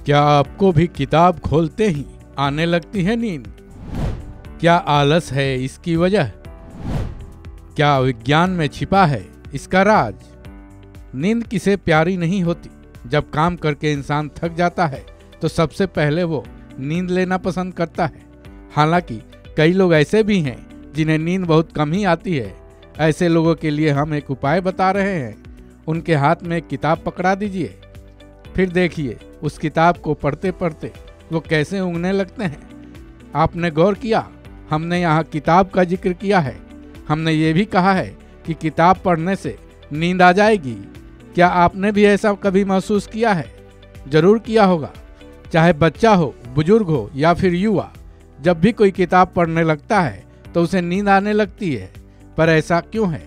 क्या आपको भी किताब खोलते ही आने लगती है नींद? क्या आलस है इसकी वजह? क्या विज्ञान में छिपा है इसका राज? नींद किसे प्यारी नहीं होती। जब काम करके इंसान थक जाता है तो सबसे पहले वो नींद लेना पसंद करता है। हालांकि कई लोग ऐसे भी हैं जिन्हें नींद बहुत कम ही आती है। ऐसे लोगों के लिए हम एक उपाय बता रहे हैं। उनके हाथ में एक किताब पकड़ा दीजिए, फिर देखिए उस किताब को पढ़ते पढ़ते वो कैसे ऊँघने लगते हैं। आपने गौर किया, हमने यहाँ किताब का जिक्र किया है। हमने ये भी कहा है कि किताब पढ़ने से नींद आ जाएगी। क्या आपने भी ऐसा कभी महसूस किया है? जरूर किया होगा। चाहे बच्चा हो, बुजुर्ग हो या फिर युवा, जब भी कोई किताब पढ़ने लगता है तो उसे नींद आने लगती है। पर ऐसा क्यों है?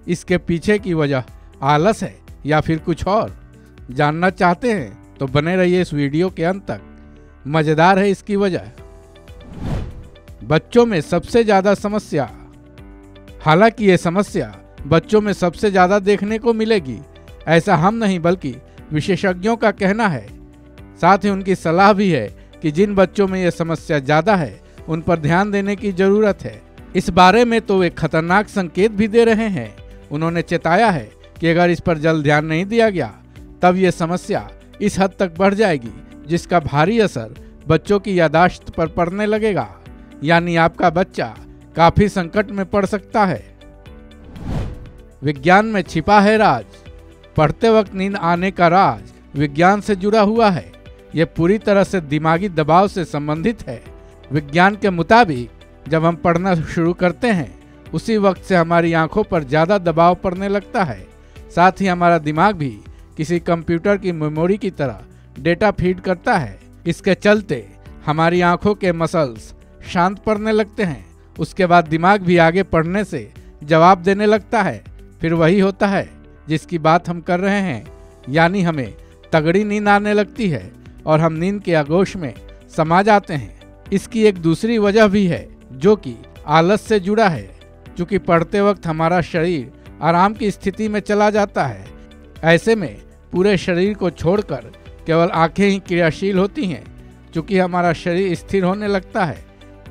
इसके पीछे की वजह आलस है या फिर कुछ और? जानना चाहते हैं तो बने रहिए इस वीडियो के अंत तक। मजेदार है इसकी वजह। बच्चों में सबसे ज्यादा समस्या। हालांकि ये समस्या बच्चों में सबसे ज्यादा देखने को मिलेगी, ऐसा हम नहीं बल्कि विशेषज्ञों का कहना है। साथ ही उनकी सलाह भी है कि जिन बच्चों में यह समस्या ज्यादा है उन पर ध्यान देने की जरूरत है। इस बारे में तो वे खतरनाक संकेत भी दे रहे हैं। उन्होंने चेताया है कि अगर इस पर जल्द ध्यान नहीं दिया गया तब यह समस्या इस हद तक बढ़ जाएगी जिसका भारी असर बच्चों की याददाश्त पर पड़ने लगेगा। यानी आपका बच्चा काफी संकट में पड़ सकता है। विज्ञान में छिपा है राज। पढ़ते वक्त नींद आने का राज विज्ञान से जुड़ा हुआ है। यह पूरी तरह से दिमागी दबाव से संबंधित है। विज्ञान के मुताबिक जब हम पढ़ना शुरू करते हैं उसी वक्त से हमारी आंखों पर ज्यादा दबाव पड़ने लगता है। साथ ही हमारा दिमाग भी किसी कंप्यूटर की मेमोरी की तरह डेटा फीड करता है। इसके चलते हमारी आंखों के मसल्स शांत पड़ने लगते हैं। उसके बाद दिमाग भी आगे पढ़ने से जवाब देने लगता है। फिर वही होता है जिसकी बात हम कर रहे हैं, यानी हमें तगड़ी नींद आने लगती है और हम नींद के आगोश में समा जाते हैं। इसकी एक दूसरी वजह भी है जो कि आलस से जुड़ा है। क्योंकि पढ़ते वक्त हमारा शरीर आराम की स्थिति में चला जाता है। ऐसे में पूरे शरीर को छोड़कर केवल आंखें ही क्रियाशील होती हैं। क्योंकि हमारा शरीर स्थिर होने लगता है,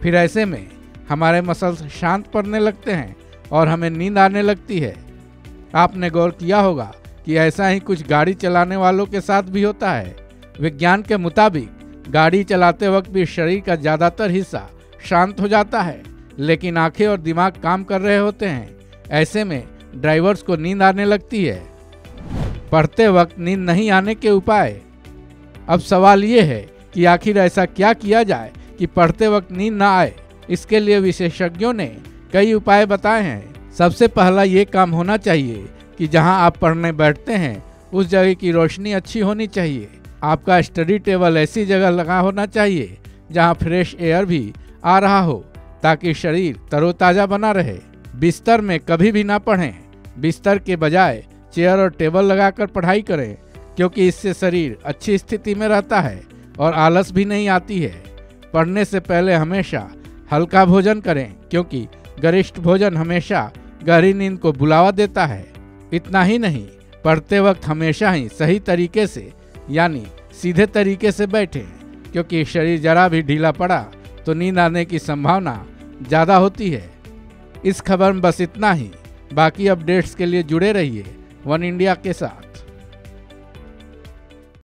फिर ऐसे में हमारे मसल्स शांत पड़ने लगते हैं और हमें नींद आने लगती है। आपने गौर किया होगा कि ऐसा ही कुछ गाड़ी चलाने वालों के साथ भी होता है। विज्ञान के मुताबिक गाड़ी चलाते वक्त भी शरीर का ज़्यादातर हिस्सा शांत हो जाता है, लेकिन आंखें और दिमाग काम कर रहे होते हैं। ऐसे में ड्राइवर्स को नींद आने लगती है। पढ़ते वक्त नींद नहीं आने के उपाय। अब सवाल ये है कि आखिर ऐसा क्या किया जाए कि पढ़ते वक्त नींद ना आए। इसके लिए विशेषज्ञों ने कई उपाय बताए हैं। सबसे पहला ये काम होना चाहिए कि जहां आप पढ़ने बैठते हैं उस जगह की रोशनी अच्छी होनी चाहिए। आपका स्टडी टेबल ऐसी जगह लगा होना चाहिए जहां फ्रेश एयर भी आ रहा हो, ताकि शरीर तरोताज़ा बना रहे। बिस्तर में कभी भी ना पढ़ें। बिस्तर के बजाय चेयर और टेबल लगाकर पढ़ाई करें, क्योंकि इससे शरीर अच्छी स्थिति में रहता है और आलस भी नहीं आती है। पढ़ने से पहले हमेशा हल्का भोजन करें, क्योंकि गरिष्ठ भोजन हमेशा गहरी नींद को बुलावा देता है। इतना ही नहीं, पढ़ते वक्त हमेशा ही सही तरीके से यानी सीधे तरीके से बैठें, क्योंकि शरीर जरा भी ढीला पड़ा तो नींद आने की संभावना ज़्यादा होती है। इस खबर में बस इतना ही। बाकी अपडेट्स के लिए जुड़े रहिए वन इंडिया के साथ।